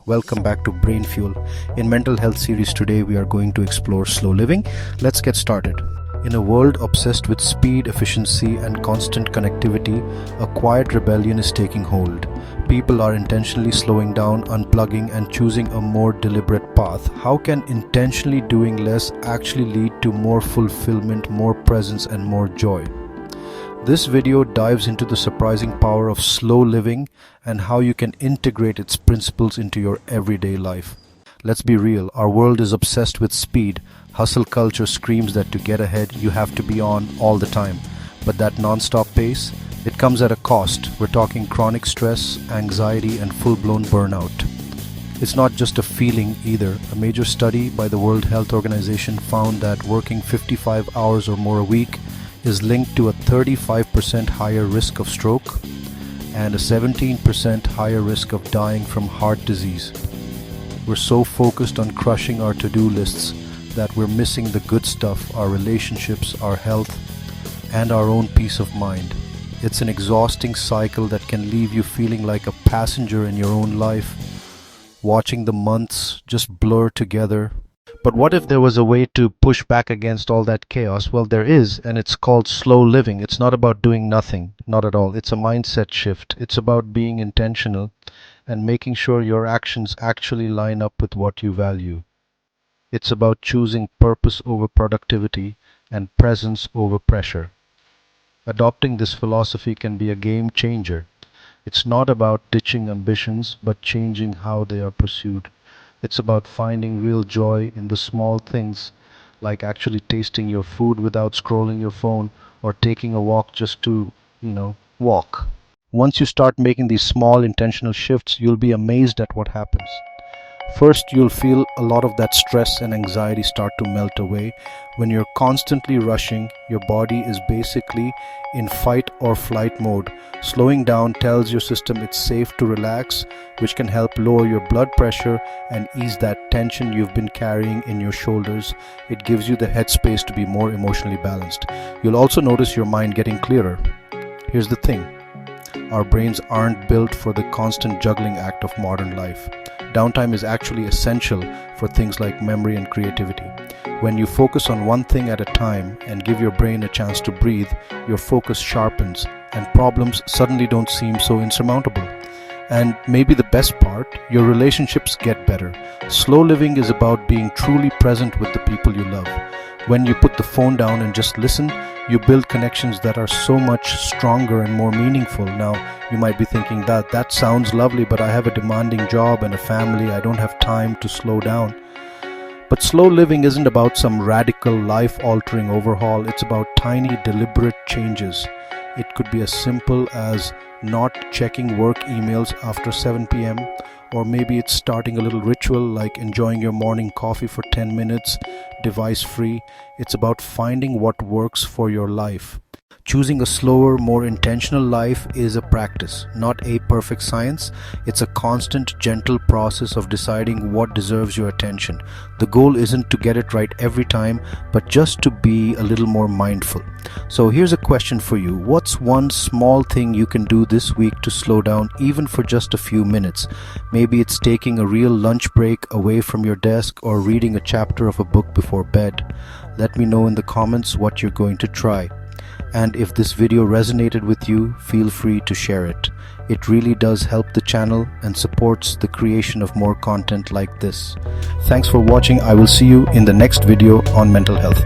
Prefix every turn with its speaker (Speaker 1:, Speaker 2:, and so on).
Speaker 1: Welcome back to BrainFuel. In Mental Health series today, we are going to explore slow living. Let's get started. In a world obsessed with speed, efficiency, and constant connectivity, a quiet rebellion is taking hold. People are intentionally slowing down, unplugging, and choosing a more deliberate path. How can intentionally doing less actually lead to more fulfillment, more presence, and more joy? This video dives into the surprising power of slow living and how you can integrate its principles into your everyday life. Let's be real, our world is obsessed with speed. Hustle culture screams that to get ahead, you have to be on all the time. But that non-stop pace, it comes at a cost. We're talking chronic stress, anxiety, and full-blown burnout. It's not just a feeling either. A major study by the World Health Organization found that working 55 hours or more a week is linked to a 35% higher risk of stroke and a 17% higher risk of dying from heart disease. We're so focused on crushing our to-do lists that we're missing the good stuff, our relationships, our health, and our own peace of mind. It's an exhausting cycle that can leave you feeling like a passenger in your own life, watching the months just blur together. But what if there was a way to push back against all that chaos? Well, there is, and it's called slow living. It's not about doing nothing, not at all. It's a mindset shift. It's about being intentional and making sure your actions actually line up with what you value. It's about choosing purpose over productivity and presence over pressure. Adopting this philosophy can be a game changer. It's not about ditching ambitions, but changing how they are pursued. It's about finding real joy in the small things, like actually tasting your food without scrolling your phone or taking a walk just to, walk. Once you start making these small intentional shifts, you'll be amazed at what happens. First, you'll feel a lot of that stress and anxiety start to melt away. When you're constantly rushing, your body is basically in fight or flight mode. Slowing down tells your system it's safe to relax, which can help lower your blood pressure and ease that tension you've been carrying in your shoulders. It gives you the headspace to be more emotionally balanced. You'll also notice your mind getting clearer. Here's the thing. Our brains aren't built for the constant juggling act of modern life. Downtime is actually essential for things like memory and creativity. When you focus on one thing at a time and give your brain a chance to breathe, your focus sharpens and problems suddenly don't seem so insurmountable. And maybe the best part, your relationships get better. Slow living is about being truly present with the people you love. When you put the phone down and just listen, you build connections that are so much stronger and more meaningful. Now, you might be thinking that sounds lovely, but I have a demanding job and a family. I don't have time to slow down. But slow living isn't about some radical life-altering overhaul. It's about tiny, deliberate changes. It could be as simple as not checking work emails after 7 p.m. Or maybe it's starting a little ritual like enjoying your morning coffee for 10 minutes, device-free. It's about finding what works for your life. Choosing a slower, more intentional life is a practice, not a perfect science. It's a constant, gentle process of deciding what deserves your attention. The goal isn't to get it right every time, but just to be a little more mindful. So here's a question for you. What's one small thing you can do this week to slow down, even for just a few minutes? Maybe it's taking a real lunch break away from your desk or reading a chapter of a book before bed. Let me know in the comments what you're going to try. And if this video resonated with you, feel free to share it. It really does help the channel and supports the creation of more content like this. Thanks for watching. I will see you in the next video on mental health.